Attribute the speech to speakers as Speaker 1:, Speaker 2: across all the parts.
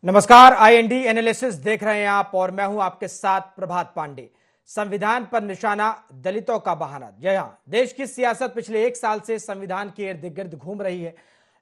Speaker 1: नमस्कार, IND analysis देख रहे हैं आप और मैं हूं आपके साथ प्रभात पांडे। संविधान पर निशाना, दलितों का बहाना। जय हां, देश की सियासत पिछले एक साल से संविधान के इर्द गिर्द घूम रही है।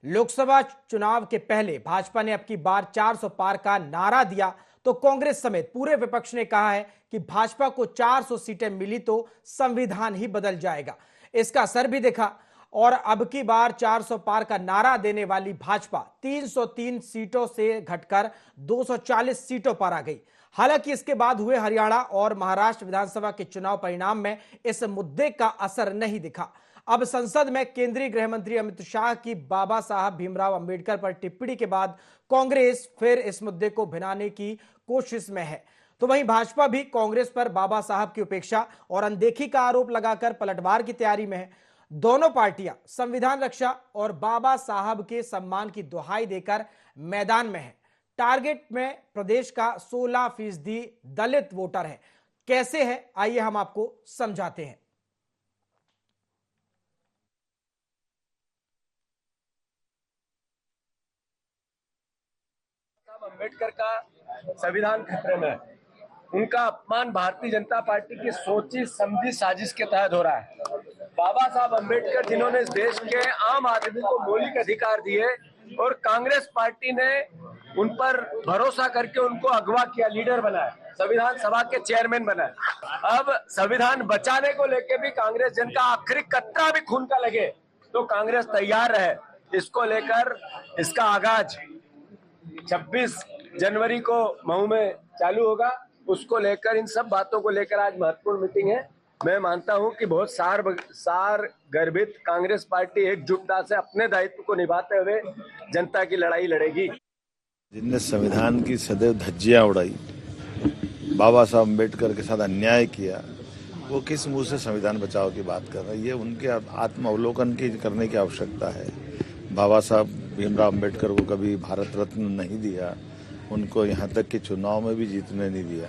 Speaker 1: लोकसभा चुनाव के पहले भाजपा ने अब की बार 400 पार का नारा दिया तो कांग्रेस समेत पूरे विपक्ष ने कहा है कि भाजपा को 400 सीटें मिली तो संविधान ही बदल जाएगा। इसका असर भी दिखा और अब की बार 400 पार का नारा देने वाली भाजपा 303 सीटों से घटकर 240 सीटों पर आ गई। हालांकि इसके बाद हुए हरियाणा और महाराष्ट्र विधानसभा के चुनाव परिणाम में इस मुद्दे का असर नहीं दिखा। अब संसद में केंद्रीय गृह मंत्री अमित शाह की बाबा साहब भीमराव अंबेडकर पर टिप्पणी के बाद कांग्रेस फिर इस मुद्दे को भिनाने की कोशिश में है, तो वहीं भाजपा भी कांग्रेस पर बाबा साहब की उपेक्षा और अनदेखी का आरोप लगाकर पलटवार की तैयारी में है। दोनों पार्टियां संविधान रक्षा और बाबा साहब के सम्मान की दुहाई देकर मैदान में है। टारगेट में प्रदेश का 16% दलित वोटर है। कैसे है, आइए हम आपको समझाते हैं।
Speaker 2: अम्बेडकर का संविधान खतरे में है। उनका अपमान भारतीय जनता पार्टी की सोची समझी साजिश के तहत हो रहा है। बाबा साहब अम्बेडकर जिन्होंने इस देश के आम आदमी को मौलिक अधिकार दिए और कांग्रेस पार्टी ने उन पर भरोसा करके उनको अगवा किया, लीडर बनाया, संविधान सभा के चेयरमैन बनाया। अब संविधान बचाने को लेकर भी कांग्रेस जिनका आखिरी कतरा भी खून का लगे तो कांग्रेस तैयार है। इसको लेकर इसका आगाज 26 जनवरी को मऊ में चालू होगा। उसको लेकर, इन सब बातों को लेकर आज महत्वपूर्ण मीटिंग है। मैं मानता हूं कि बहुत सार गर्भित कांग्रेस पार्टी एकजुटता से अपने दायित्व को निभाते हुए जनता की लड़ाई लड़ेगी।
Speaker 3: जिनने संविधान की सदैव धज्जियां उड़ाई, बाबा साहब अम्बेडकर के साथ अन्याय किया, वो किस मुंह से संविधान बचाव की बात कर रहे हैं? ये उनके आत्म अवलोकन की करने की आवश्यकता है। बाबा साहब भीमराव अम्बेडकर को कभी भारत रत्न नहीं दिया, उनको यहाँ तक कि चुनाव में भी जीतने नहीं दिया।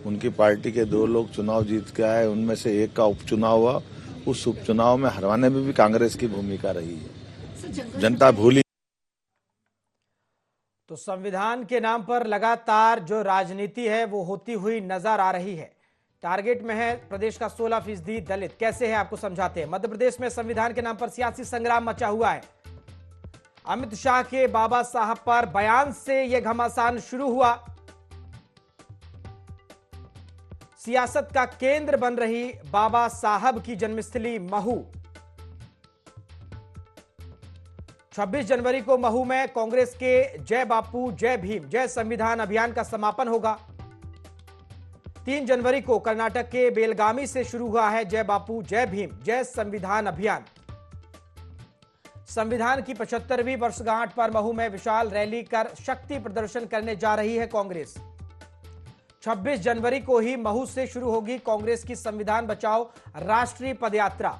Speaker 3: उनकी पार्टी के 2 लोग चुनाव जीत के आए, उनमें से एक का उपचुनाव हुआ। उस उपचुनाव में हरवाने में भी कांग्रेस की भूमिका रही है, जनता भूली।
Speaker 1: तो संविधान के नाम पर लगातार जो राजनीति है वो होती हुई नजर आ रही है। टारगेट में है प्रदेश का 16% दलित। कैसे है, आपको समझाते हैं। मध्य प्रदेश में संविधान के नाम पर सियासी संग्राम मचा हुआ है। अमित शाह के बाबा साहब पर बयान से यह घमासान शुरू हुआ। सियासत का केंद्र बन रही बाबा साहब की जन्मस्थली महू। 26 जनवरी को महू में कांग्रेस के जय बापू जय भीम जय संविधान अभियान का समापन होगा। 3 जनवरी को कर्नाटक के बेलगामी से शुरू हुआ है जय बापू जय भीम जय संविधान अभियान। संविधान की 75वीं वर्षगांठ पर महू में विशाल रैली कर शक्ति प्रदर्शन करने जा रही है कांग्रेस। 26 जनवरी को ही महू से शुरू होगी कांग्रेस की संविधान बचाओ राष्ट्रीय पदयात्रा।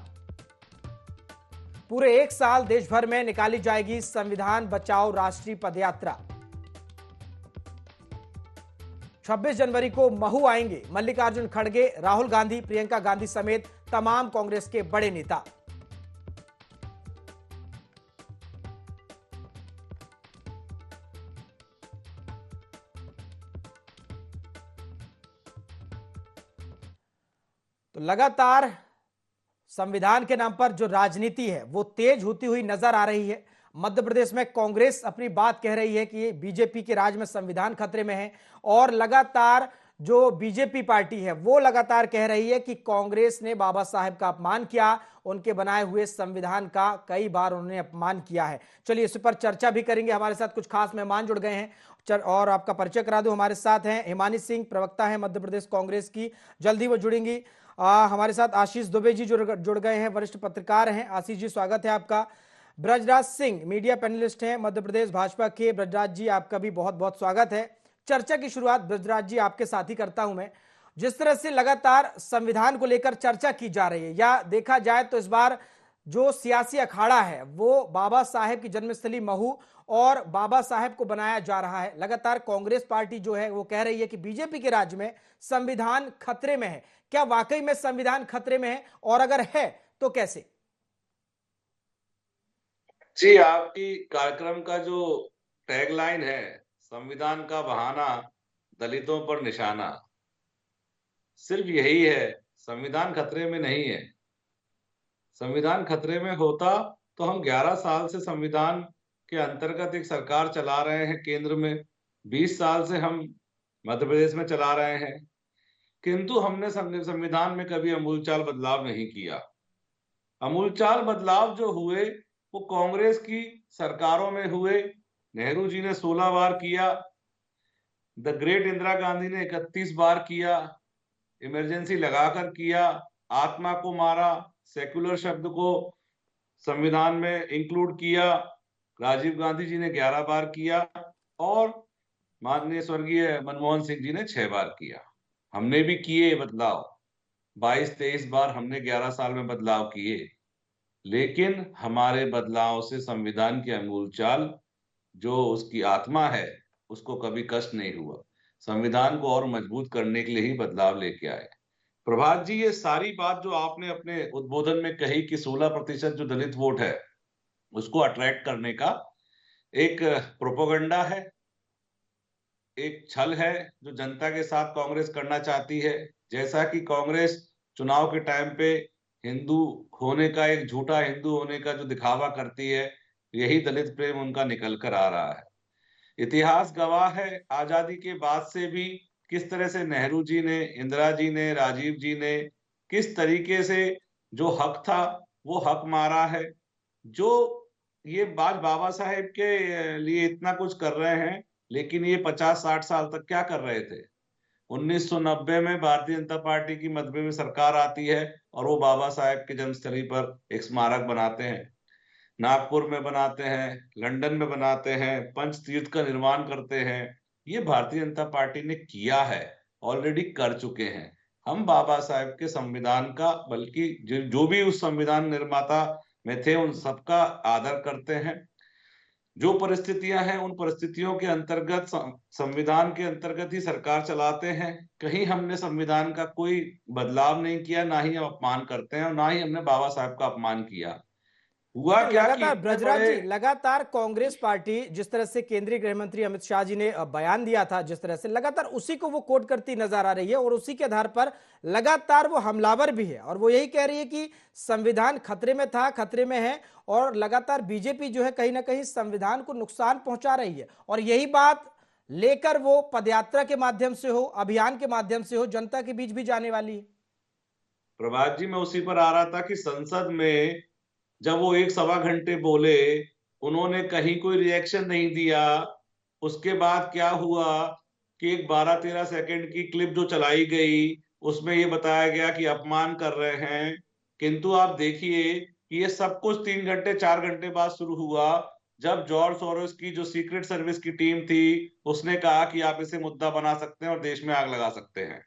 Speaker 1: पूरे एक साल देश भर में निकाली जाएगी संविधान बचाओ राष्ट्रीय पदयात्रा। 26 जनवरी को महू आएंगे मल्लिकार्जुन खड़गे, राहुल गांधी, प्रियंका गांधी समेत तमाम कांग्रेस के बड़े नेता। तो लगातार संविधान के नाम पर जो राजनीति है वो तेज होती हुई नजर आ रही है। मध्य प्रदेश में कांग्रेस अपनी बात कह रही है कि बीजेपी के राज में संविधान खतरे में है और लगातार जो बीजेपी पार्टी है वो लगातार कह रही है कि कांग्रेस ने बाबा साहब का अपमान किया, उनके बनाए हुए संविधान का कई बार उन्होंने अपमान किया है। चलिए इस पर चर्चा भी करेंगे। हमारे साथ कुछ खास मेहमान जुड़ गए हैं और आपका परिचय करा दूं। हमारे साथ हैं हिमानी सिंह, प्रवक्ता है मध्य प्रदेश कांग्रेस की, जल्दी वो जुड़ेंगी। हमारे साथ आशीष दुबे जी जुड़ गए हैं, वरिष्ठ पत्रकार हैं। आशीष जी, स्वागत है आपका। ब्रजराज सिंह मीडिया पैनलिस्ट हैं मध्य प्रदेश भाजपा के। ब्रजराज जी, आपका भी बहुत बहुत स्वागत है। चर्चा की शुरुआत ब्रजराज जी आपके साथ ही करता हूं मैं। जिस तरह से लगातार संविधान को लेकर चर्चा की जा रही है, या देखा जाए तो इस बार जो सियासी अखाड़ा है वो बाबा साहेब की जन्मस्थली महू और बाबा साहेब को बनाया जा रहा है। लगातार कांग्रेस पार्टी जो है वो कह रही है कि बीजेपी के राज्य में संविधान खतरे में है। क्या वाकई में संविधान खतरे में है, और अगर है तो कैसे?
Speaker 4: जी, आपकी कार्यक्रम का जो टैगलाइन है संविधान का बहाना, दलितों पर निशाना। सिर्फ यही है, संविधान खतरे में नहीं है। संविधान खतरे में होता तो हम 11 साल से संविधान के अंतर्गत एक सरकार चला रहे हैं केंद्र में, 20 साल से हम मध्य प्रदेश में चला रहे हैं, किंतु हमने संविधान में कभी अमूलचाल बदलाव नहीं किया। अमूलचाल बदलाव जो हुए वो कांग्रेस की सरकारों में हुए। नेहरू जी ने 16 बार किया, द ग्रेट इंदिरा गांधी ने 31 बार किया, इमरजेंसी लगाकर किया, आत्मा को मारा, सेक्युलर शब्द को संविधान में इंक्लूड किया, राजीव गांधी जी ने 11 बार किया और माननीय स्वर्गीय मनमोहन सिंह जी ने 6 बार किया। हमने भी किए बदलाव, 22-23 बार हमने 11 साल में बदलाव किए, लेकिन हमारे बदलाव से संविधान की अमूल चाल जो उसकी आत्मा है उसको कभी कष्ट नहीं हुआ। संविधान को और मजबूत करने के लिए ही बदलाव लेके आए। प्रभात जी, ये सारी बात जो आपने अपने उद्बोधन में कही कि 16% जो दलित वोट है उसको अट्रैक्ट करने का एक प्रोपोगंडा है, एक छल है जो जनता के साथ कांग्रेस करना चाहती है। जैसा कि कांग्रेस चुनाव के टाइम पे हिंदू होने का, एक झूठा हिंदू होने का जो दिखावा करती है, यही दलित प्रेम उनका निकल कर आ रहा है। इतिहास गवाह है, आजादी के बाद से भी किस तरह से नेहरू जी ने, इंदिरा जी ने, राजीव जी ने किस तरीके से जो हक था वो हक मारा है। जो ये बात बाबा साहेब के लिए इतना कुछ कर रहे हैं, लेकिन ये 50-60 साल तक क्या कर रहे थे? 1990 में भारतीय जनता पार्टी की मध्य में सरकार आती है और वो बाबा साहेब के जन्मस्थली पर एक स्मारक बनाते हैं, नागपुर में बनाते हैं, लंदन में बनाते हैं, पंच तीर्थ का निर्माण करते हैं। ये भारतीय जनता पार्टी ने किया है, ऑलरेडी कर चुके हैं। हम बाबा साहेब के संविधान का, बल्कि जो भी उस संविधान निर्माता में थे उन सबका आदर करते हैं। जो परिस्थितियां हैं उन परिस्थितियों के अंतर्गत, संविधान के अंतर्गत ही सरकार चलाते हैं। कहीं हमने संविधान का कोई बदलाव नहीं किया, ना ही हम अपमान करते हैं और ना ही हमने बाबा साहब का अपमान किया। हुआ
Speaker 1: लेकिन
Speaker 4: क्या कि
Speaker 1: लगातार
Speaker 4: इतने
Speaker 1: ब्रजराज
Speaker 4: बड़े
Speaker 1: जी, लगातार कांग्रेस पार्टी, जिस तरह से केंद्रीय गृह मंत्री अमित शाह जी ने बयान दिया था, जिस तरह से लगातार उसी को वो कोट करती नजर आ रही है और उसी के आधार पर लगातार वो हमलावर भी है और वो यही कह रही है कि संविधान खतरे में था, खतरे में है और लगातार बीजेपी जो है कहीं ना कहीं संविधान को नुकसान पहुंचा रही है और यही बात लेकर वो पदयात्रा के माध्यम से हो, अभियान के माध्यम से हो, जनता के बीच भी जाने वाली है।
Speaker 4: प्रभात जी, मैं उसी पर आ रहा था कि संसद में जब वो 1 सवा घंटे बोले, उन्होंने कहीं कोई रिएक्शन नहीं दिया। उसके बाद क्या हुआ कि एक 12-13 सेकंड की क्लिप जो चलाई गई उसमें ये बताया गया कि अपमान कर रहे हैं, किंतु आप देखिए कि ये सब कुछ 3 घंटे 4 घंटे बाद शुरू हुआ, जब जॉर्ज सोरोस की जो सीक्रेट सर्विस की टीम थी उसने कहा कि आप इसे मुद्दा बना सकते हैं और देश में आग लगा सकते हैं।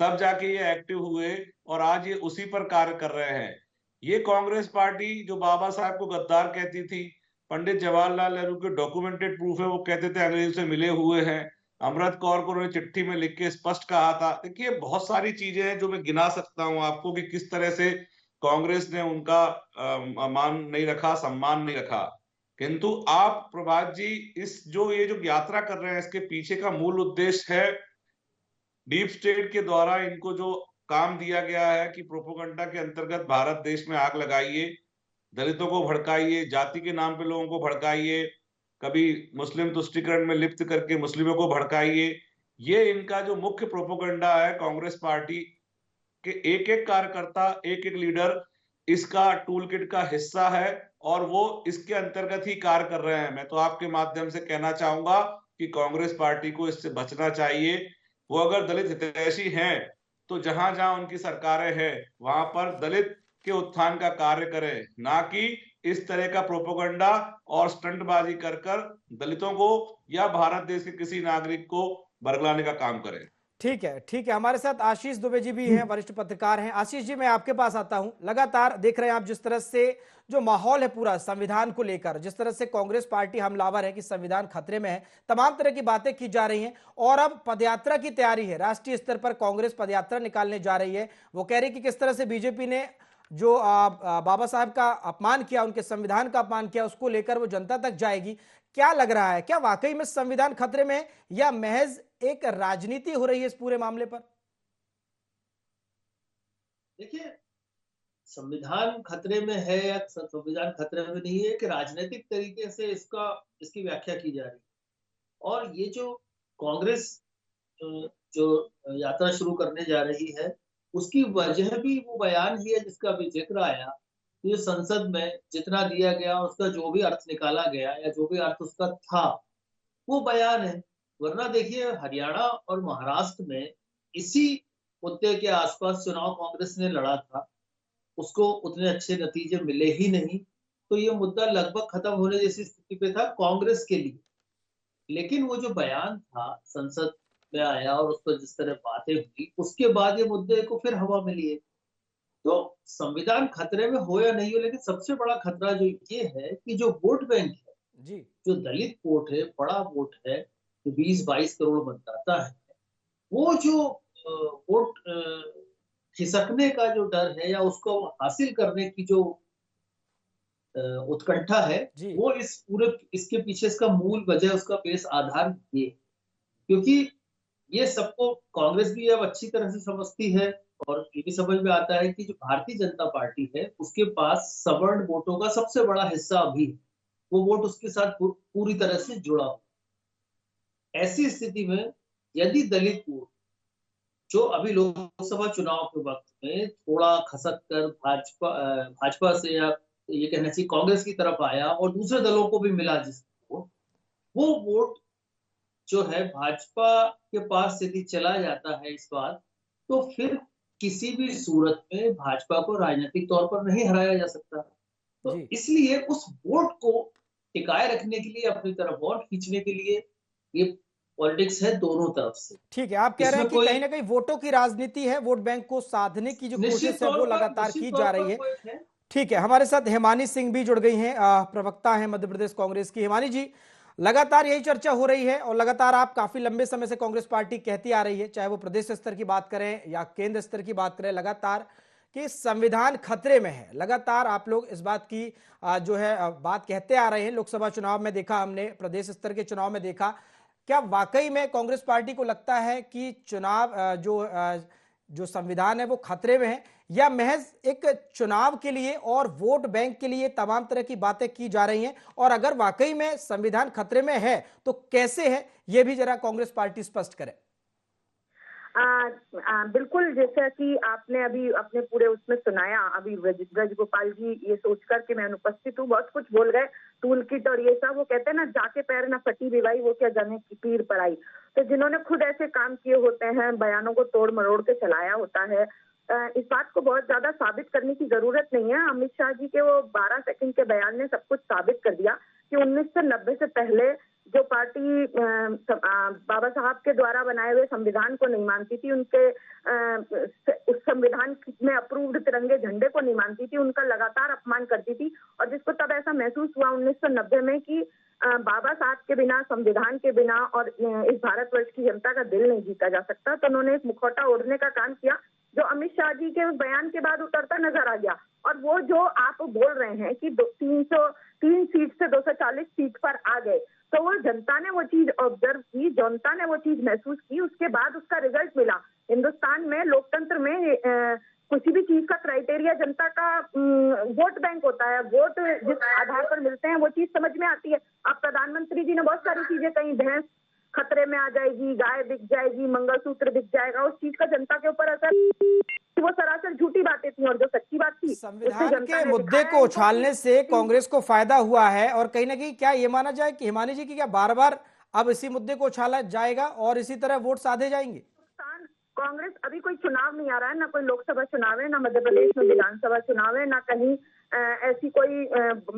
Speaker 4: तब जाके ये एक्टिव हुए और आज ये उसी पर कार्य कर रहे हैं। ये कांग्रेस पार्टी जो बाबा साहब को गद्दार कहती थी, पंडित जवाहरलाल नेहरू के डॉक्यूमेंटेड प्रूफ है, वो कहते थे अंग्रेजों से मिले हुए हैं। अमृत कौर को उन्होंने चिट्ठी में लिख के स्पष्ट कहा था। देखिए, बहुत सारी चीजें हैं जो मैं गिना सकता हूं आपको कि किस तरह से कांग्रेस ने उनका मान नहीं रखा, सम्मान नहीं रखा। किंतु आप प्रभात जी, इस जो ये जो यात्रा कर रहे हैं इसके पीछे का मूल उद्देश्य है डीप स्टेट के द्वारा इनको जो काम दिया गया है कि प्रोपोगंडा के अंतर्गत भारत देश में आग लगाइए, दलितों को भड़काइए, जाति के नाम पे लोगों को भड़काइए, कभी मुस्लिम तुष्टीकरण में लिप्त करके मुस्लिमों को भड़काइए। ये इनका जो मुख्य प्रोपोगंडा है, कांग्रेस पार्टी के एक एक कार्यकर्ता, एक एक लीडर इसका टूल किट का हिस्सा है और वो इसके अंतर्गत ही कार्य कर रहे हैं। मैं तो आपके माध्यम से कहना चाहूंगा कि कांग्रेस पार्टी को इससे बचना चाहिए। वो अगर दलित हितैषी हैं तो जहां जहां उनकी सरकारें हैं वहां पर दलित के उत्थान का कार्य करें, ना कि इस तरह का प्रोपोगंडा और स्टंटबाजी कर कर दलितों को या भारत देश के किसी नागरिक को बरगलाने का काम करें।
Speaker 1: ठीक है, ठीक है। हमारे साथ आशीष दुबे जी भी हैं, वरिष्ठ पत्रकार हैं। आशीष जी, मैं आपके पास आता हूं। लगातार देख रहे हैं आप जिस तरह से जो माहौल है पूरा संविधान को लेकर, जिस तरह से कांग्रेस पार्टी हमलावर है कि संविधान खतरे में है, तमाम तरह की बातें की जा रही हैं और अब पदयात्रा की तैयारी है। राष्ट्रीय स्तर पर कांग्रेस पदयात्रा निकालने जा रही है। वो कह रही है कि किस तरह से बीजेपी ने जो बाबा साहब का अपमान किया, उनके संविधान का अपमान किया, उसको लेकर वो जनता तक जाएगी। क्या लग रहा है, क्या वाकई में संविधान खतरे में है या महज एक राजनीति हो रही है इस पूरे मामले पर?
Speaker 5: देखिए, संविधान खतरे में है या संविधान खतरे में नहीं है कि राजनीतिक तरीके से इसकी व्याख्या की जा रही है। और ये जो कांग्रेस जो यात्रा शुरू करने जा रही है, उसकी वजह भी वो बयान ही है जिसका अभी जिक्र आया। ये संसद में जितना दिया गया, उसका जो भी अर्थ निकाला गया या जो भी अर्थ उसका था, वो बयान है। वरना देखिए, हरियाणा और महाराष्ट्र में इसी मुद्दे के आसपास चुनाव कांग्रेस ने लड़ा था, उसको उतने अच्छे नतीजे मिले ही नहीं। तो ये मुद्दा लगभग खत्म होने जैसी स्थिति पे था कांग्रेस के लिए। लेकिन वो जो बयान था संसद में आया और उस पर जिस तरह बातें हुई, उसके बाद ये मुद्दे को फिर हवा मिली है। तो संविधान खतरे में हो या नहीं हो, लेकिन सबसे बड़ा खतरा जो ये है कि जो वोट बैंक है,
Speaker 1: जी,
Speaker 5: जो दलित वोट है, बड़ा वोट है, जो 20-22 करोड़ मतदाता है, वो जो वोट खिसकने का जो डर है या उसको हासिल करने की जो उत्कंठा है,
Speaker 1: जी,
Speaker 5: वो इसके पीछे इसका मूल वजह, उसका बेस आधार ये। क्योंकि ये सबको कांग्रेस भी अब अच्छी तरह से समझती है और ये भी समझ में आता है कि जो भारतीय जनता पार्टी है, उसके पास सवर्ण वोटों का सबसे बड़ा हिस्सा अभी है। वो वोट उसके साथ पूरी तरह से जुड़ा हो। ऐसी स्थिति में यदि दलित वोट जो अभी लोकसभा चुनाव के वक्त में थोड़ा खसक कर भाजपा से या ये कहना चाहिए कांग्रेस की तरफ आया और दूसरे दलों को भी मिला जिसको, वो वोट जो है भाजपा के पास यदि चला जाता है इस बार, तो फिर किसी भी सूरत में भाजपा को राजनीतिक तौर पर नहीं हराया जा सकता। तो
Speaker 1: जी।
Speaker 5: इसलिए उस वोट को टिकाए रखने के लिए, अपनी तरफ और खींचने के लिए ये पॉलिटिक्स है दोनों तरफ से।
Speaker 1: ठीक है, आप कह रहे
Speaker 5: इसमें
Speaker 1: हैं कि
Speaker 5: कोई
Speaker 1: कहीं ना कहीं वोटों की राजनीति है, वोट बैंक को साधने की जो कोशिश है वो लगातार
Speaker 5: निश्चित
Speaker 1: की
Speaker 5: तौर
Speaker 1: जा
Speaker 5: पर
Speaker 1: रही है।
Speaker 5: वो एक है।
Speaker 1: ठीक है, हमारे साथ हेमानी सिंह भी जुड़ गई हैं, प्रवक्ता हैं मध्य प्रदेश कांग्रेस की। हेमानी जी, लगातार यही चर्चा हो रही है और लगातार आप काफी लंबे समय से कांग्रेस पार्टी कहती आ रही है, चाहे वो प्रदेश स्तर की बात करें या केंद्र स्तर की बात करें, लगातार कि संविधान खतरे में है। लगातार आप लोग इस बात की जो है बात कहते आ रहे हैं। लोकसभा चुनाव में देखा हमने, प्रदेश स्तर के चुनाव में देखा। क्या वाकई में कांग्रेस पार्टी को लगता है कि चुनाव जो संविधान है वो खतरे में है, या महज एक चुनाव के लिए और वोट बैंक के लिए तमाम तरह की बातें की जा रही हैं? और अगर वाकई में संविधान खतरे में है तो कैसे है, ये भी जरा कांग्रेस पार्टी स्पष्ट करे।
Speaker 6: बिल्कुल, जैसा कि आपने अभी अपने पूरे उसमें सुनाया, अभी ब्रजगोपाल जी ये सोचकर कि मैं अनुपस्थित हूँ, बहुत कुछ बोल गए, टूल किट और ये सब। वो कहते हैं ना, जाके पैर ना फटी विवाई, वो क्या जने की पीर पर आई। तो जिन्होंने खुद ऐसे काम किए होते हैं, बयानों को तोड़ मरोड़ के चलाया होता है, इस बात को बहुत ज्यादा साबित करने की जरूरत नहीं है। अमित शाह जी के वो 12 सेकंड के बयान ने सब कुछ साबित कर दिया कि 1990 से पहले जो पार्टी बाबा साहब के द्वारा बनाए हुए संविधान को नहीं मानती थी, उनके उस संविधान में अप्रूव्ड तिरंगे झंडे को नहीं मानती थी, उनका लगातार अपमान करती थी। और जिसको तब ऐसा महसूस हुआ 1990 में कि बाबा साहब के बिना, संविधान के बिना और इस भारतवर्ष की जनता का दिल नहीं जीता जा सकता, तो उन्होंने एक मुखौटा ओढ़ने का काम किया, जो अमित शाह जी के उस बयान के बाद उतरता नजर आ गया। और वो जो आप बोल रहे हैं कि 303 सीट से 240 सीट पर आ गए, तो वो जनता ने वो चीज ऑब्जर्व की, जनता ने वो चीज महसूस की, उसके बाद उसका रिजल्ट मिला। हिंदुस्तान में, लोकतंत्र में किसी भी चीज का क्राइटेरिया जनता का वोट बैंक होता है। वोट जिस आधार पर मिलते हैं वो चीज समझ में आती है। अब प्रधानमंत्री जी ने बहुत सारी चीजें कही, भैंस खतरे में आ जाएगी, गाय बिक जाएगी, मंगलसूत्र बिक जाएगा, उस चीज का जनता के ऊपर असर, वो सरासर झूठी बातें थी। और जो सच्ची बात थी,
Speaker 1: संविधान के मुद्दे को उछालने से कांग्रेस को फायदा हुआ है। और कहीं ना कहीं क्या ये माना जाए कि हिमानी जी की क्या बार बार अब इसी मुद्दे को उछाला जाएगा और इसी तरह वोट साधे जाएंगे?
Speaker 6: कांग्रेस, अभी कोई चुनाव नहीं आ रहा है, ना कोई लोकसभा चुनाव है, ना मध्य प्रदेश में विधानसभा चुनाव है, ना कहीं ऐसी कोई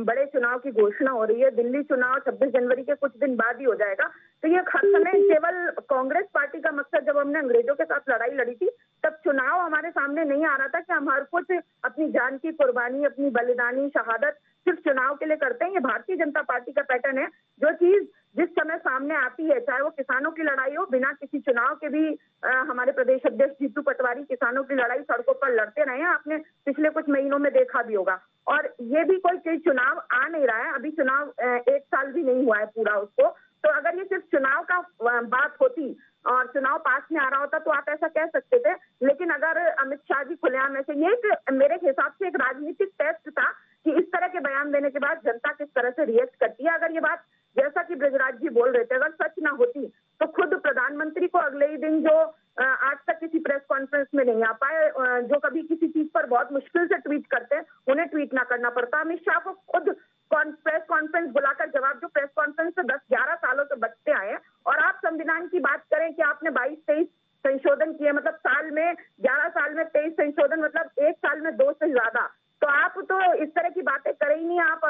Speaker 6: बड़े चुनाव की घोषणा हो रही है। दिल्ली चुनाव 26 जनवरी के कुछ दिन बाद ही हो जाएगा। तो ये हर समय केवल कांग्रेस पार्टी का मकसद, जब हमने अंग्रेजों के साथ लड़ाई लड़ी थी तब चुनाव हमारे सामने नहीं आ रहा था कि हम हर कुछ अपनी जान की कुर्बानी, अपनी बलिदानी, शहादत सिर्फ चुनाव के लिए करते हैं। ये भारतीय जनता पार्टी का पैटर्न है। जो चीज जिस समय सामने आती है, चाहे वो किसानों की लड़ाई हो, बिना किसी चुनाव के भी हमारे प्रदेश अध्यक्ष जीतू पटवारी किसानों की लड़ाई सड़कों पर लड़ते रहे हैं, आपने पिछले कुछ महीनों में देखा भी होगा। और ये भी कोई चुनाव आ नहीं रहा है, अभी चुनाव 1 साल भी नहीं हुआ है पूरा उसको। तो अगर ये सिर्फ चुनाव का बात होती और चुनाव पास में आ रहा होता तो आप ऐसा कह सकते थे, लेकिन अगर अमित शाह जी खुलेआम ऐसे, ये मेरे हिसाब से एक राजनीतिक टेस्ट था कि इस तरह के बयान देने के बाद जनता किस तरह से रिएक्ट करती है। अगर ये बात जैसा कि बृजराज जी बोल रहे थे अगर सच ना होती तो खुद प्रधानमंत्री को अगले ही दिन, जो आज तक किसी प्रेस कॉन्फ्रेंस में नहीं आ पाए, जो कभी किसी चीज पर बहुत मुश्किल से ट्वीट करते हैं, उन्हें ट्वीट ना करना पड़ता, अमित शाह को खुद प्रेस कॉन्फ्रेंस बुलाकर जवाब, जो प्रेस कॉन्फ्रेंस से 10-11 सालों से बचते आए हैं। और आप संविधान की बात करें कि आपने 22-23 संशोधन किए, मतलब साल में 11 साल में 23 संशोधन, मतलब 1 साल में 2 से ज्यादा। तो आप तो इस तरह की बातें करें ही नहीं। आप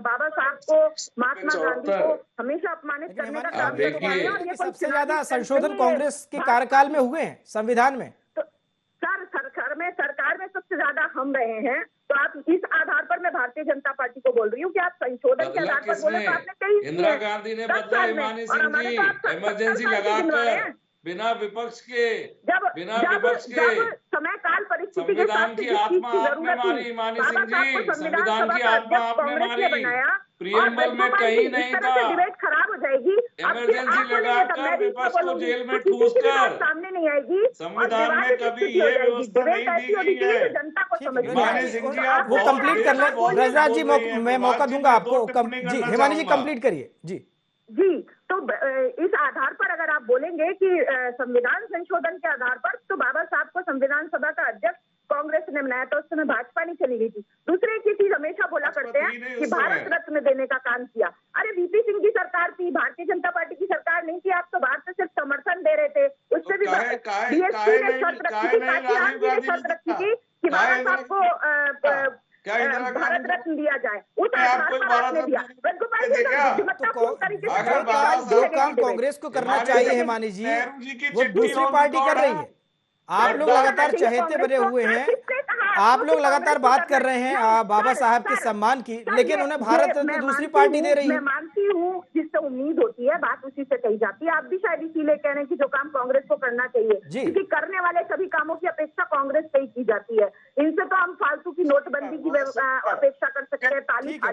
Speaker 6: बाबा साहब को, महात्मा गांधी को हमेशा अपमानित करने का काम करते हैं। और ये
Speaker 1: सबसे ज्यादा संशोधन कांग्रेस के कार्यकाल में हुए हैं संविधान में।
Speaker 6: तो सर, सरकार में सबसे ज्यादा हम रहे हैं। तो आप इस आधार पर, मैं भारतीय जनता पार्टी को बोल रही हूँ कि आप संशोधन के आधार पर बोले तो आपने कई
Speaker 4: इंदिरा गांधी ने बदला, हिमानी सिंह जी इमरजेंसी लगाकर बिना विपक्ष के
Speaker 6: समय काल परिस्थिति के
Speaker 4: संविधान की आत्मा आपने मारी, हिमानी सिंह जी, संविधान की आत्मा आपने मारी, प्रियम्बल में कहीं नहीं था।
Speaker 6: डिबेट खराब हो जाएगी,
Speaker 4: इमरजेंसी लगाकर विपक्ष को जेल में ठूसकर
Speaker 6: सामने नहीं आएगी।
Speaker 4: संविधान में कभी ये व्यवस्था नहीं दी गई है।
Speaker 6: जनता को समझ में
Speaker 4: हिमानी सिंह जी, आप
Speaker 1: वो कंप्लीट कर ले। बृजराज जी, मैं मौका दूंगा आपको। जी हिमानी जी कंप्लीट करिए।
Speaker 6: जी, तो इस आधार पर अगर आप बोलेंगे कि संविधान संशोधन के आधार पर, तो बाबा साहब को संविधान सभा का अध्यक्ष कांग्रेस ने बनाया था, उस समय भाजपा नहीं चली गई थी। दूसरे एक चीज हमेशा बोला करते हैं कि भारत रत्न देने का काम किया। अरे वीपी सिंह की सरकार थी, भारतीय जनता पार्टी की सरकार नहीं थी। आप तो बाहर से सिर्फ समर्थन दे रहे थे। उससे भी बीएसपी ने शर्त रखी थी, शर्त रखी थी कि बाबा साहब को भारत रत्न दिया जाए। उस आधार पर आपने दिया।
Speaker 1: जो काम कांग्रेस को करना चाहिए हिमानी जी, वो दूसरी पार्टी कर रही है। आप लोग लगातार चहेते बने हुए हैं, आप लोग लगातार बात कर रहे हैं बाबा साहब के सम्मान की, लेकिन उन्हें भारत रत्न दूसरी पार्टी दे रही है।
Speaker 6: मैं मानती हूँ, जिससे उम्मीद होती है बात उसी से कही जाती है। आप भी शायद इसीलिए कह रहे हैं कि जो काम कांग्रेस को करना चाहिए, क्योंकि करने वाले सभी कामों की अपेक्षा कांग्रेस से ही की जाती है। इनसे तो हम फालतू की नोटबंदी की अपेक्षा कर सकते हैं,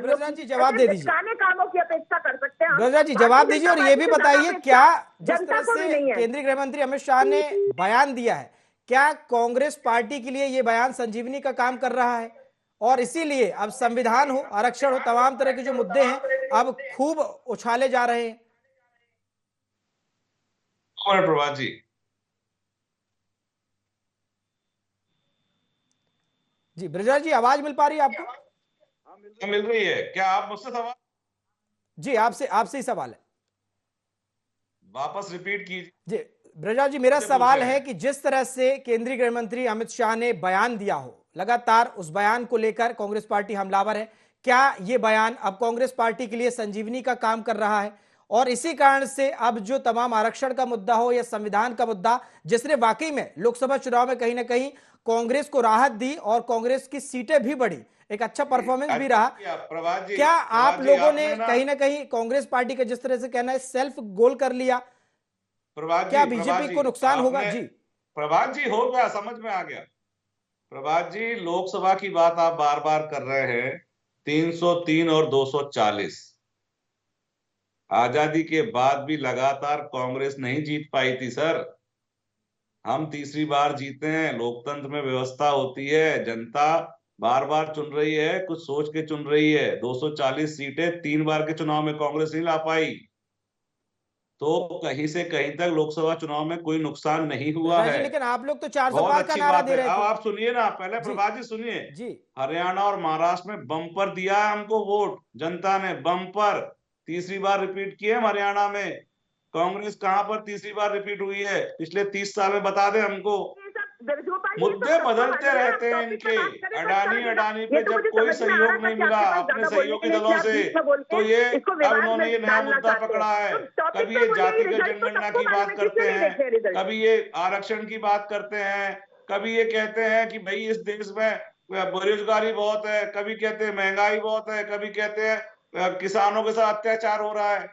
Speaker 1: बृजराज जी जवाब दे दीजिए।
Speaker 6: कामों की अपेक्षा कर सकते हैं
Speaker 1: बृजराज जी जवाब दीजिए। और ये भी बताइए, क्या जिस तरह से केंद्रीय गृह मंत्री अमित शाह ने बयान दिया है, क्या कांग्रेस पार्टी के लिए ये बयान संजीवनी का काम कर रहा है? और इसीलिए अब संविधान हो, आरक्षण हो, तमाम तरह के जो मुद्दे हैं अब खूब उछाले जा रहे हैं।
Speaker 4: प्रभात
Speaker 1: जी बृजराज जी, आवाज मिल पा रही है आपको?
Speaker 4: मिल रही है। क्या आप मुझसे सवाल?
Speaker 1: जी आपसे ही सवाल है,
Speaker 4: वापस रिपीट कीजिए।
Speaker 1: जी बृजराज जी, मेरा सवाल है कि जिस तरह से केंद्रीय गृह मंत्री अमित शाह ने बयान दिया हो, लगातार उस बयान को लेकर कांग्रेस पार्टी हमलावर है, क्या ये बयान अब कांग्रेस पार्टी के लिए संजीवनी का काम कर रहा है? और इसी कारण से अब जो तमाम आरक्षण का मुद्दा हो या संविधान का मुद्दा, जिसने वाकई में लोकसभा चुनाव में कहीं ना कहीं कांग्रेस को राहत दी और कांग्रेस की सीटें भी बढ़ी, एक अच्छा परफॉर्मेंस भी रहा, क्या आप लोगों ने कहीं ना कहीं कांग्रेस पार्टी का जिस तरह से कहना है सेल्फ गोल कर लिया? क्या बीजेपी को नुकसान होगा? जी
Speaker 4: प्रभात जी, हो गया, समझ में आ गया। प्रभात जी, लोकसभा की बात आप बार बार कर रहे हैं, 303 और 240। आजादी के बाद भी लगातार कांग्रेस नहीं जीत पाई थी सर। हम तीसरी बार जीते हैं। लोकतंत्र में व्यवस्था होती है, जनता बार बार चुन रही है, कुछ सोच के चुन रही है। 240 सीटें 3 बार के चुनाव में कांग्रेस नहीं ला पाई, तो कहीं से कहीं तक लोकसभा चुनाव में कोई नुकसान नहीं हुआ है।
Speaker 1: लेकिन आप लोग तो 400 पार का नारा दे रहे थे।
Speaker 4: अब आप सुनिए ना, पहले प्रभात जी सुनिए जी। हरियाणा और महाराष्ट्र में बम्पर दिया है हमको वोट, जनता ने बम्पर। तीसरी बार रिपीट किए हम हरियाणा में। कांग्रेस कहां पर तीसरी बार रिपीट हुई है पिछले 30 साल में? बता दें हमको। मुद्दे बदलते रहते हैं इनके। अडानी पे जब कोई सहयोग नहीं मिला अपने सहयोगी दलों से, तो ये अब इन्होंने ये नया मुद्दा पकड़ा है। कभी ये जातिगत जनगणना की बात करते हैं, कभी ये आरक्षण की बात करते हैं, कभी ये कहते हैं कि भाई इस देश में बेरोजगारी बहुत है, कभी कहते हैं महंगाई बहुत है, कभी कहते हैं किसानों के साथ अत्याचार हो रहा है।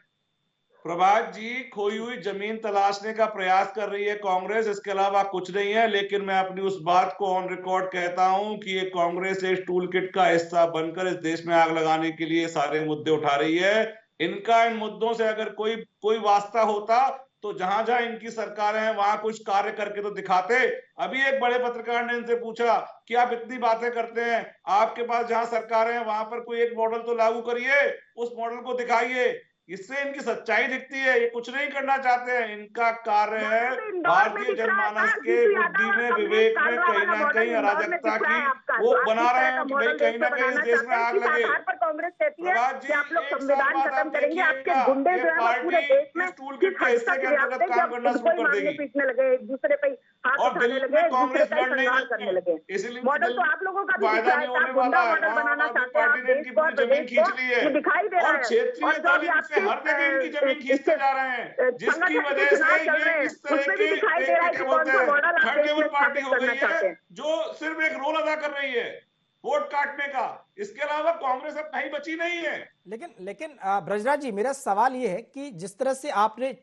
Speaker 4: प्रभात जी, खोई हुई जमीन तलाशने का प्रयास कर रही है कांग्रेस, इसके अलावा कुछ नहीं है। लेकिन मैं अपनी उस बात को ऑन रिकॉर्ड कहता हूं कि ये कांग्रेस एक टूल किट का हिस्सा बनकर इस देश में आग लगाने के लिए सारे मुद्दे उठा रही है। इनका इन मुद्दों से अगर कोई कोई वास्ता होता तो जहां जहां इनकी सरकारें हैं वहां कुछ कार्य करके तो दिखाते। अभी एक बड़े पत्रकार ने इनसे पूछा कि आप इतनी बातें करते हैं, आपके पास जहां सरकारें हैं वहां पर कोई एक मॉडल तो लागू करिए, उस मॉडल को दिखाइए। इससे इनकी सच्चाई दिखती है, ये कुछ नहीं करना चाहते हैं। इनका कार्य है भारतीय जनमानस के बुद्धि में, विवेक में कहीं ना कहीं अराजकता की वो बना रहे हैं कि भाई कहीं ना कहीं इस देश में आग लगे।
Speaker 6: कांग्रेस कहती है
Speaker 4: प्रभात जी,
Speaker 6: कि आप लोग
Speaker 4: एक
Speaker 6: संविधान
Speaker 4: साल बाद
Speaker 6: खत्म
Speaker 4: आप
Speaker 6: करेंगे, आपके
Speaker 4: देखिएगा
Speaker 6: गुंडे
Speaker 4: ये
Speaker 6: जो है वो पूरे
Speaker 4: पार्टी
Speaker 6: देश में
Speaker 4: इस टूल
Speaker 6: किस
Speaker 4: किट के
Speaker 6: हद
Speaker 4: हिस्से
Speaker 6: तक
Speaker 4: के
Speaker 6: व्याप्त
Speaker 4: अंतर्गत
Speaker 6: है कि
Speaker 4: काम
Speaker 6: अब
Speaker 4: करना
Speaker 6: खुद
Speaker 4: शुरू
Speaker 6: को ही
Speaker 4: कर
Speaker 6: मारने
Speaker 4: देगी
Speaker 6: पीटने लगे, एक दूसरे पे हाथ
Speaker 4: और
Speaker 6: उठाने
Speaker 4: दिल्ली
Speaker 6: लगे,
Speaker 4: में
Speaker 6: एक दूसरे
Speaker 4: कांग्रेस
Speaker 6: का ही
Speaker 4: लड़ नहीं
Speaker 6: संहार
Speaker 4: सकती,
Speaker 6: करने लगे।
Speaker 4: इसलिए
Speaker 6: मॉडल तो
Speaker 4: दिल्ली
Speaker 6: आप लोगों का भी दिख
Speaker 4: फायदा
Speaker 6: रहा
Speaker 4: नहीं
Speaker 6: है कि आप
Speaker 4: होने
Speaker 6: गुंडा
Speaker 4: वाला है।
Speaker 6: मॉडल
Speaker 4: आम
Speaker 6: बनाना
Speaker 4: आदमी
Speaker 6: चाहते हैं, आप
Speaker 4: पार्टी ने
Speaker 6: देश
Speaker 4: इनकी
Speaker 6: को और
Speaker 4: पूरी जमीन
Speaker 6: प्रदेश को,
Speaker 4: खींच ली है
Speaker 6: ये दिखाई दे रहा
Speaker 4: और
Speaker 6: है।
Speaker 4: क्षेत्रीय
Speaker 6: और जो
Speaker 4: दल
Speaker 6: अभी
Speaker 4: इनसे
Speaker 6: आपके
Speaker 4: हर जगह इनकी जमीन खींचते जा रहे हैं, जिसकी
Speaker 6: संगठन के
Speaker 4: वजह
Speaker 6: चुनाव
Speaker 4: से
Speaker 6: चल
Speaker 4: ये
Speaker 6: रहे हैं,
Speaker 4: इस तरह
Speaker 6: उसमें भी
Speaker 4: की
Speaker 6: दिखाई दे रहा है
Speaker 4: क्या
Speaker 6: कि कौन
Speaker 4: बोलते
Speaker 6: सा
Speaker 4: हैं
Speaker 6: मॉडल आप
Speaker 4: थर्ड
Speaker 6: देश में
Speaker 4: लेवल पार्टी
Speaker 6: स्थापित
Speaker 4: हो
Speaker 6: करना
Speaker 4: गई
Speaker 6: चाहते
Speaker 4: है
Speaker 6: हैं।
Speaker 4: जो सिर्फ एक रोल अदा कर रही है वोट काटने का। इसके अलावा कांग्रेस अब कहीं बची नहीं है।
Speaker 1: लेकिन ब्रजराज जी, मेरा सवाल ये है कि जिस तरह से आपने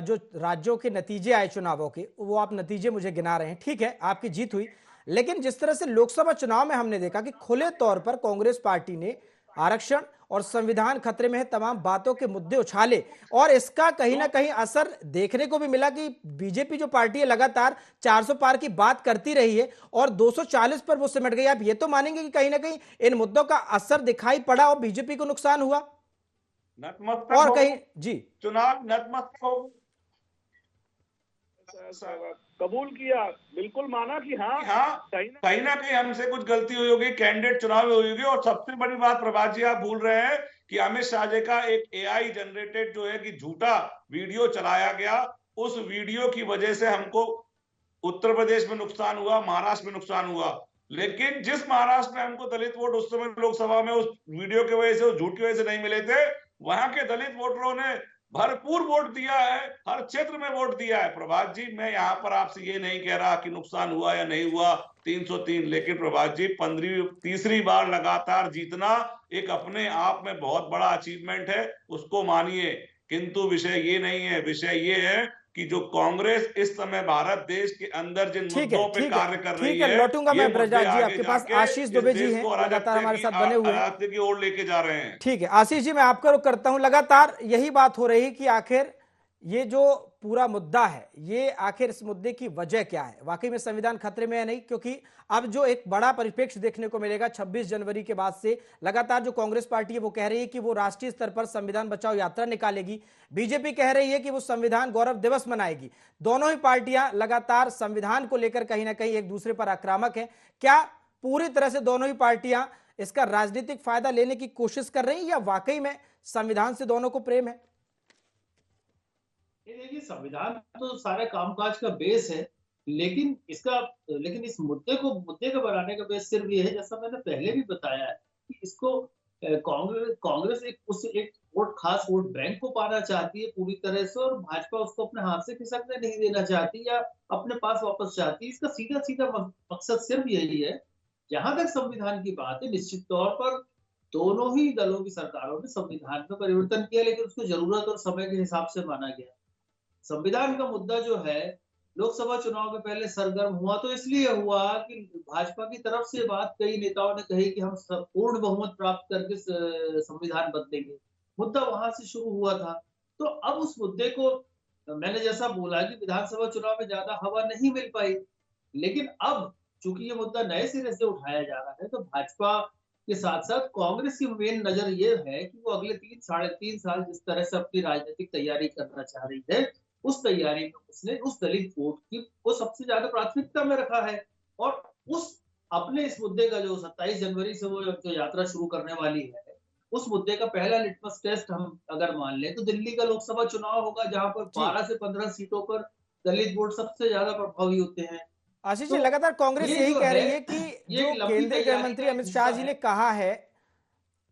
Speaker 1: जो राज्यों के नतीजे आए चुनावों के, वो आप नतीजे मुझे गिना रहे हैं, ठीक है, आपकी जीत हुई। लेकिन जिस तरह से लोकसभा चुनाव में हमने देखा कि खुले तौर पर कांग्रेस पार्टी ने आरक्षण और संविधान खतरे में है तमाम बातों के मुद्दे उछाले, और इसका कहीं ना कहीं असर देखने को भी मिला कि बीजेपी जो पार्टी है लगातार 400 पार की बात करती रही है और 240 पर वो सिमट गई। आप ये तो मानेंगे कि कहीं ना कहीं इन मुद्दों का असर दिखाई पड़ा और बीजेपी को नुकसान हुआ?
Speaker 4: नतमस्तक
Speaker 1: और
Speaker 4: हो
Speaker 1: कहीं जी
Speaker 4: चुनाव, नतमस्तक हो
Speaker 7: कबूल किया, बिल्कुल माना कि हाँ
Speaker 4: कहीं ना कहीं हमसे कुछ गलती हुई होगी, कैंडिडेट चुनाव में हुई होगी। और सबसे बड़ी बात प्रभात जी, आप भूल रहे हैं कि अमित शाह जी का एक एआई जनरेटेड जो है कि झूठा वीडियो चलाया गया, उस वीडियो की वजह से हमको उत्तर प्रदेश में नुकसान हुआ, महाराष्ट्र में नुकसान हुआ। लेकिन जिस महाराष्ट्र में हमको दलित वोट उस समय लोकसभा में उस वीडियो की वजह से, उस झूठ की वजह से नहीं मिले थे, वहां के दलित वोटरों ने भरपूर वोट दिया है, हर क्षेत्र में वोट दिया है। प्रभात जी, मैं यहां पर आपसे ये नहीं कह रहा कि नुकसान हुआ या नहीं हुआ 303, लेकिन प्रभात जी 15वीं बार लगातार जीतना एक अपने आप में बहुत बड़ा अचीवमेंट है, उसको मानिए। किंतु विषय ये नहीं है, विषय ये है कि जो कांग्रेस इस समय भारत देश के अंदर जिन मुद्दों पे कार्य कर रही है,
Speaker 1: लौटूंगा मैं ब्रजराज जी, आपके पास
Speaker 4: जाके
Speaker 1: आशीष दुबे जी हैं, लगातार हमारे साथ बने हुए हैं,
Speaker 4: अराजकता की ओर लेके जा रहे हैं।
Speaker 1: ठीक है आशीष जी, मैं आपका रुख करता हूं। लगातार यही बात हो रही है कि आखिर ये जो पूरा मुद्दा है, ये आखिर इस मुद्दे की वजह क्या है? वाकई में संविधान खतरे में है नहीं? क्योंकि अब जो एक बड़ा परिप्रेक्ष्य देखने को मिलेगा 26 जनवरी के बाद से, लगातार जो कांग्रेस पार्टी है वो कह रही है कि वो राष्ट्रीय स्तर पर संविधान बचाओ यात्रा निकालेगी, बीजेपी कह रही है कि वो संविधान गौरव दिवस मनाएगी। दोनों ही पार्टियां लगातार संविधान को लेकर कहीं ना कहीं एक दूसरे पर आक्रामक है। क्या पूरी तरह से दोनों ही पार्टियां इसका राजनीतिक फायदा लेने की कोशिश कर रही है या वाकई में संविधान से दोनों को प्रेम है?
Speaker 5: देखिए, संविधान तो सारे कामकाज का बेस है, लेकिन इस मुद्दे का बनाने का बेस सिर्फ ये है, जैसा मैंने पहले भी बताया है, कि इसको कांग्रेस एक खास वोट बैंक को पाना चाहती है पूरी तरह से, और भाजपा उसको अपने हाथ से खिसकने नहीं देना चाहती या अपने पास वापस चाहती है। इसका सीधा सीधा मकसद सिर्फ यही है। जहां तक संविधान की बात है, निश्चित तौर पर दोनों ही दलों की सरकारों ने संविधान में परिवर्तन किया, लेकिन उसको जरूरत और समय के हिसाब से माना गया। संविधान का मुद्दा जो है, लोकसभा चुनाव में पहले सरगर्म हुआ तो इसलिए हुआ कि भाजपा की तरफ से बात कई नेताओं ने कही कि हम पूर्ण बहुमत प्राप्त करके संविधान बदलेंगे। मुद्दा वहां से शुरू हुआ था। तो अब उस मुद्दे को, मैंने जैसा बोला कि विधानसभा चुनाव में ज्यादा हवा नहीं मिल पाई, लेकिन अब चूंकि ये मुद्दा नए सिरे से उठाया जा रहा है, तो भाजपा के साथ साथ कांग्रेस की मेन नजर ये है कि वो अगले 3-3.5 साल जिस तरह से अपनी राजनीतिक तैयारी करना चाह रही है, उस तैयारी में उसने उस दलित वोट की को सबसे ज्यादा प्राथमिकता में रखा है। और उस अपने इस मुद्दे का जो 27 जनवरी से वो जो यात्रा शुरू करने वाली है, उस मुद्दे का पहला लिटमस टेस्ट हम अगर मान लें तो दिल्ली का लोकसभा चुनाव होगा, जहां पर 12 से 15 सीटों पर दलित वोट सबसे ज्यादा प्रभावी होते हैं।
Speaker 1: आशीष जी, लगातार कांग्रेस यही कह रही है कि जो केंद्रीय गृह मंत्री अमित शाह जी ने कहा है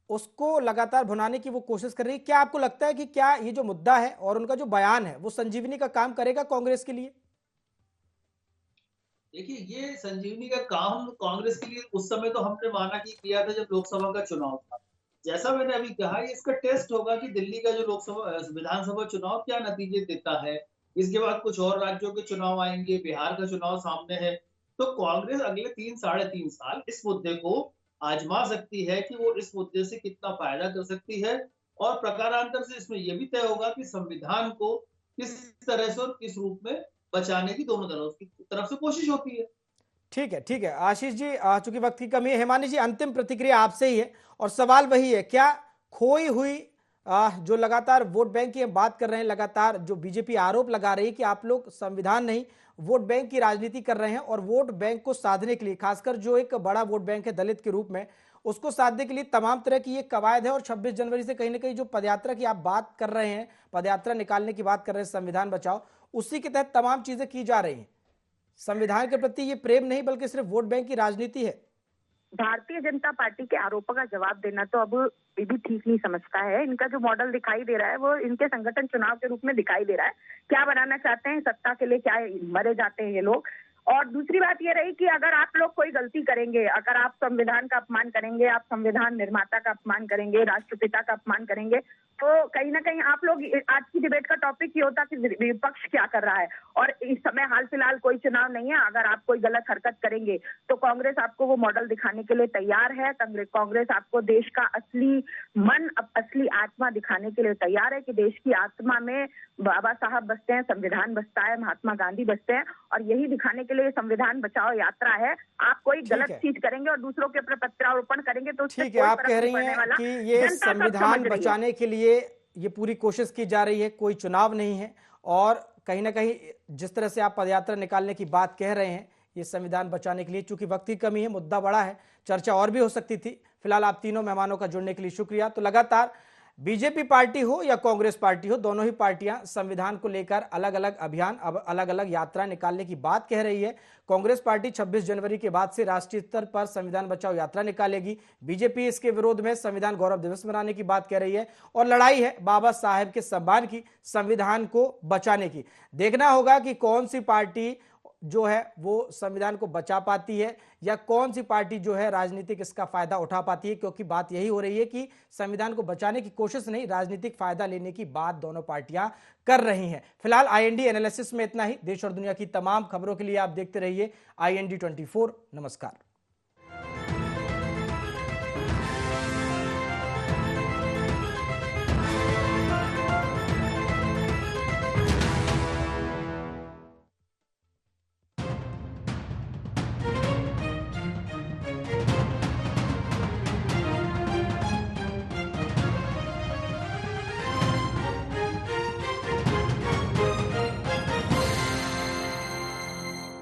Speaker 1: उसको लगातार भुनाने की वो कोशिश कर रही है। क्या आपको लगता है कि क्या ये जो मुद्दा है और उनका जो बयान है वो संजीवनी का काम करेगा कांग्रेस के लिए?
Speaker 5: देखिए, ये संजीवनी का काम कांग्रेस के लिए उस समय तो हमने माना कि किया था जब लोकसभा का चुनाव था। जैसा मैंने अभी कहा, ये इसका टेस्ट होगा कि दिल्ली का जो लोकसभा विधानसभा चुनाव क्या नतीजे देता है। इसके बाद कुछ और राज्यों के चुनाव आएंगे, बिहार का चुनाव सामने है। तो कांग्रेस अगले 3 साढ़े 3 साल इस मुद्दे को आजमा सकती है कि वो इस मुद्दे से कितना फायदा कर सकती है, और प्रकारांतर से इसमें यह भी तय होगा कि संविधान को किस तरह से और किस रूप में बचाने की दोनों तरफ से कोशिश होती है।
Speaker 1: ठीक है आशीष जी, चूंकि वक्त की कमी है, हेमानी जी अंतिम प्रतिक्रिया आपसे ही है और सवाल वही है, क्या खोई हुई जो लगातार वोट बैंक की हम बात कर रहे हैं, लगातार जो बीजेपी आरोप लगा रही है कि आप लोग संविधान नहीं वोट बैंक की राजनीति कर रहे हैं और वोट बैंक को साधने के लिए, खासकर जो एक बड़ा वोट बैंक है दलित के रूप में, उसको साधने के लिए तमाम तरह की ये कवायद है और 26 जनवरी से कहीं ना कहीं जो पदयात्रा की आप बात कर रहे हैं, पदयात्रा निकालने की बात कर रहे हैं, संविधान बचाओ, उसी के तहत तमाम चीजें की जा रही हैं। संविधान के प्रति ये प्रेम नहीं बल्कि सिर्फ वोट बैंक की राजनीति है।
Speaker 6: भारतीय जनता पार्टी के आरोपों का जवाब देना तो अब ये भी ठीक नहीं समझता है। इनका जो मॉडल दिखाई दे रहा है वो इनके संगठन चुनाव के रूप में दिखाई दे रहा है। क्या बनाना चाहते हैं, सत्ता के लिए क्या मरे जाते हैं ये लोग। और दूसरी बात ये रही कि अगर आप लोग कोई गलती करेंगे, अगर आप संविधान का अपमान करेंगे, आप संविधान निर्माता का अपमान करेंगे, राष्ट्रपिता का अपमान करेंगे, तो कहीं ना कहीं आप लोग, आज की डिबेट का टॉपिक ये होता कि विपक्ष क्या कर रहा है। और इस समय हाल फिलहाल कोई चुनाव नहीं है, अगर आप कोई गलत हरकत करेंगे तो कांग्रेस आपको वो मॉडल दिखाने के लिए तैयार है। कांग्रेस आपको देश का असली मन, असली आत्मा दिखाने के लिए तैयार है कि देश की आत्मा में बाबा साहब बसते हैं, संविधान बसता है, महात्मा गांधी बसते हैं, और यही दिखाने के लिए संविधान बचाओ यात्रा है। आप कोई गलत चीज करेंगे और दूसरों के ऊपर प्रत्यारोपण करेंगे तो
Speaker 1: ठीक है, आप कह रही हैं कि ये संविधान बचाने के लिए ये पूरी कोशिश की जा रही है, कोई चुनाव नहीं है, और कहीं ना कहीं जिस तरह से आप पदयात्रा निकालने की बात कह रहे हैं ये संविधान बचाने के लिए, चूंकि वक्त की कमी है, मुद्दा बड़ा है, चर्चा और भी हो सकती थी। फिलहाल आप तीनों मेहमानों का जुड़ने के लिए शुक्रिया। तो लगातार बीजेपी पार्टी हो या कांग्रेस पार्टी हो, दोनों ही पार्टियां संविधान को लेकर अलग अलग अभियान, अब अलग अलग यात्रा निकालने की बात कह रही है। कांग्रेस पार्टी 26 जनवरी के बाद से राष्ट्रीय स्तर पर संविधान बचाओ यात्रा निकालेगी, बीजेपी इसके विरोध में संविधान गौरव दिवस मनाने की बात कह रही है, और लड़ाई है बाबा साहेब के सम्मान की, संविधान को बचाने की। देखना होगा कि कौन सी पार्टी जो है वो संविधान को बचा पाती है या कौन सी पार्टी जो है राजनीतिक इसका फायदा उठा पाती है, क्योंकि बात यही हो रही है कि संविधान को बचाने की कोशिश नहीं, राजनीतिक फायदा लेने की बात दोनों पार्टियां कर रही हैं। फिलहाल IND एनालिसिस में इतना ही। देश और दुनिया की तमाम खबरों के लिए आप देखते रहिए IND 24। नमस्कार।